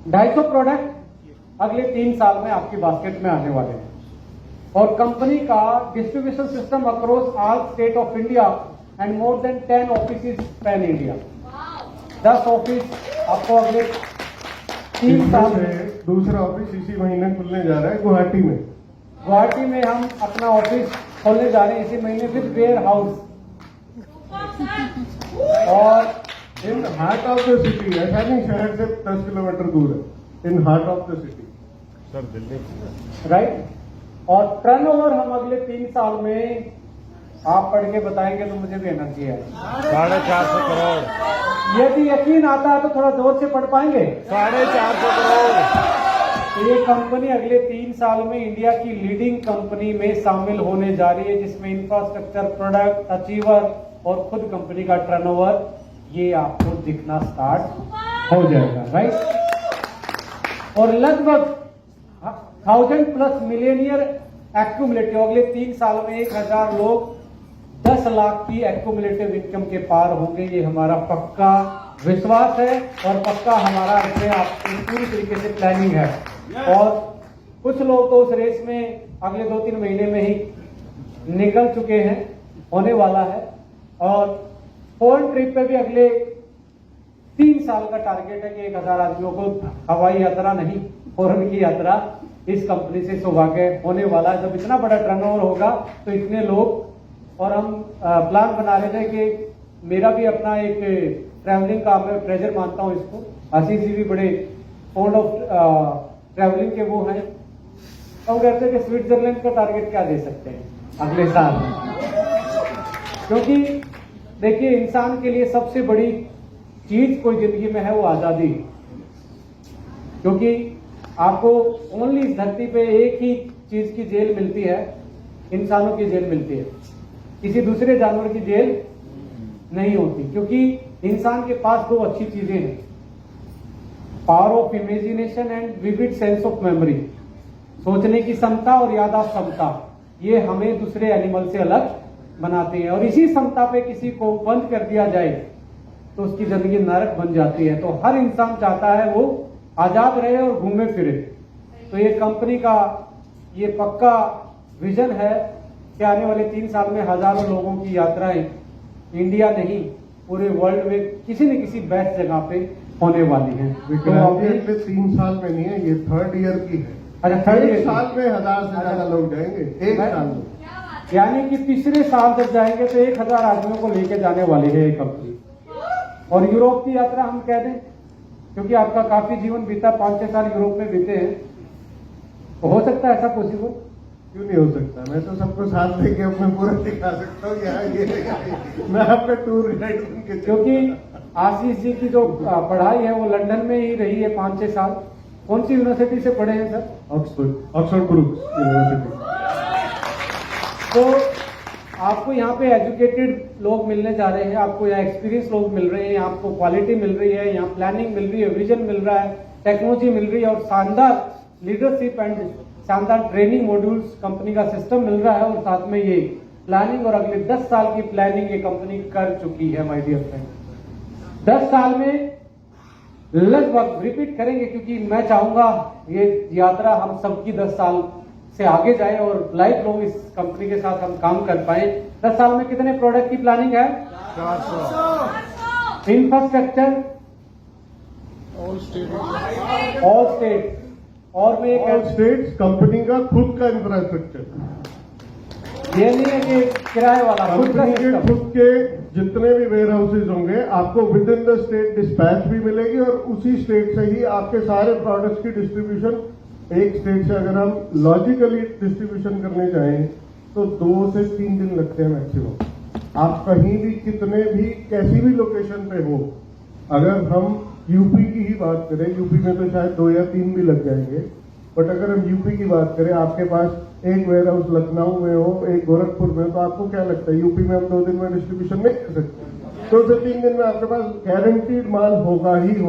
250 product अगले 3 साल में आपकी बास्केट में आने वाले हैं। और कंपनी का distribution system across all state of India and more than 10 office pan India. 10 office आपको अगले 3 साल में। दूसरा ऑफिस इसी महीने खुलने जा रहा है गुवाहाटी में। गुवाहाटी में हम अपना ऑफिस खोलने जा रहे हैं इसी महीने विद वेयर हाउस। और in heart of the city, ऐसा नहीं शहर से 10 किलोमीटर दूर है, in heart of the city sir, Delhi, right. और टर्नओवर हम अगले 3 साल में, आप पढ़ के बताएंगे तो मुझे भी एनर्जी है, 450 करोड़। यदि यकीन आता है तो थोड़ा जोर से पढ़ पाएंगे। 450 करोड़। ये कंपनी अगले 3 साल में इंडिया की लीडिंग कंपनी में शामिल होने जा रही है, जिसमें इंफ्रास्ट्रक्चर, प्रोडक्ट, अचीवर और खुद कंपनी का टर्नओवर ये आपको दिखना स्टार्ट हो जाएगा, राइट। और लगभग 1000+ मिलियनियर एक्यूमुलेटिव, अगले 3 साल में 1000 लोग 10 लाख की एक्यूमुलेटिव इनकम के पार होंगे। ये हमारा पक्का विश्वास है और पक्का हमारा इसमें आपकी पूरी तरीके से प्लानिंग है। और कुछ लोग तो उस रेस में अगले 2-3 महीने में ही निकल चुके हैं, होने वाला है। और फॉरेन ट्रिप पे भी अगले 3 साल का टारगेट है कि 1000 आदमियों को हवाई यात्रा नहीं, फॉरेन की यात्रा इस कंपनी से सौभाग्य होने वाला है। जब इतना बड़ा टर्नओवर होगा तो इतने लोग, और हम प्लान बना रहे थे कि मेरा भी अपना एक ट्रैवलिंग का, मैं ट्रेजर मानता हूं इसको, आशीष जी भी बड़े फॉन्ड ऑफ ट्रैवलिंग के वो हैं। हम कहते हैं कि स्विट्जरलैंड का टारगेट क्या दे सकते हैं अगले साल, क्योंकि देखिए इंसान के लिए सबसे बड़ी चीज कोई जिंदगी में है वो आजादी। क्योंकि आपको ओनली इस धरती पे एक ही चीज की जेल मिलती है, इंसानों की जेल मिलती है, किसी दूसरे जानवर की जेल नहीं होती। क्योंकि इंसान के पास 2 अच्छी चीजें हैं, power of imagination and vivid sense of memory, सोचने की क्षमता और याददाश्त क्षमता। ये हमें दूसरे एनिमल से अलग बनाते हैं। और इसी क्षमता पे किसी को बंद कर दिया जाए तो उसकी जिंदगी नरक बन जाती है। तो हर इंसान चाहता है वो आजाद रहे और घूमे फिरे। तो ये कंपनी का ये पक्का विजन है कि आने वाले 3 साल में हजारों लोगों की यात्राएं इंडिया नहीं पूरे वर्ल्ड में किसी न किसी बेस्ट जगह पे होने वाली हैं। तो अगले 3 साल में नहीं है, ये 3rd ईयर की है। अच्छा, 3rd ईयर साल में 1000 से ज्यादा लोग जाएंगे एक साल में, यानी कि तीसरे साल जब जाएंगे तो 1000 आदमियों को लेके जाने वाली है ये कंपनी। और यूरोप की यात्रा हम कह दें, क्योंकि आपका काफी जीवन बीता, 5-6 साल यूरोप में बीते हैं, तो हो सकता है ऐसा पॉसिबल? क्यों नहीं हो सकता? मैं तो सबको साथ लेके अपने पूरा दिखा सकता हूँ यहाँ ये मैं आपका टूर गाइड बन के। क्योंकि आशीष जी की जो पढ़ाई है वो लंदन में ही रही है 5-6 साल। कौन सी यूनिवर्सिटी से पढ़े हैं सर? Oxford brooks university. तो आपको यहाँ पे एजुकेटेड लोग मिलने जा रहे हैं, आपको यहाँ एक्सपीरियंस लोग मिल रहे हैं, आपको क्वालिटी मिल रही है, यहाँ प्लानिंग मिल रही है, विजन मिल रहा है, टेक्नोलॉजी मिल रही है और शानदार लीडरशिप एंड शानदार ट्रेनिंग मॉड्यूल्स कंपनी का सिस्टम मिल रहा है। और साथ में ये प्लानिंग और अगले 10 साल की प्लानिंग ये कंपनी कर चुकी है माय डियर फ्रेंड। 10 साल में लगभग रिपीट करेंगे, क्योंकि मैं चाहूंगा ये यात्रा हम सबकी 10 साल से आगे जाए और लाइफ लॉन्ग इस कंपनी के साथ हम काम कर पाए। 10 साल में कितने प्रोडक्ट की प्लानिंग है? 400। इंफ्रास्ट्रक्चर ऑल स्टेट और में ऑल स्टेट्स कंपनी का खुद का इंफ्रास्ट्रक्चर, ये नहीं है कि किराए वाला, कंपनी के खुद के जितने भी वेयर हाउसेज होंगे आपको with in the state dispatch भी मिलेगी और उसी स्टेट से ही आपके सारे प्रोडक्ट्स की डिस्ट्रीब्यूशन। एक स्टेट से अगर हम लॉजिकली डिस्ट्रीब्यूशन करने जाएं तो 2 से 3 दिन लगते हैं मैक्सिमम। आप कहीं भी कितने भी कैसी भी लोकेशन पे हो, अगर हम यूपी की ही बात करें, यूपी में तो शायद 2 या 3 भी लग जाएंगे, बट अगर हम यूपी की बात करें, आपके पास एक वेयर हाउस लखनऊ में हो, एक गोरखपुर में, तो आपको क्या लगता है यूपी में हम 2 दिन में डिस्ट्रीब्यूशन नहीं कर सकते? 2 से 3 दिन में आपके पास गारंटीड माल होगा ही होगा।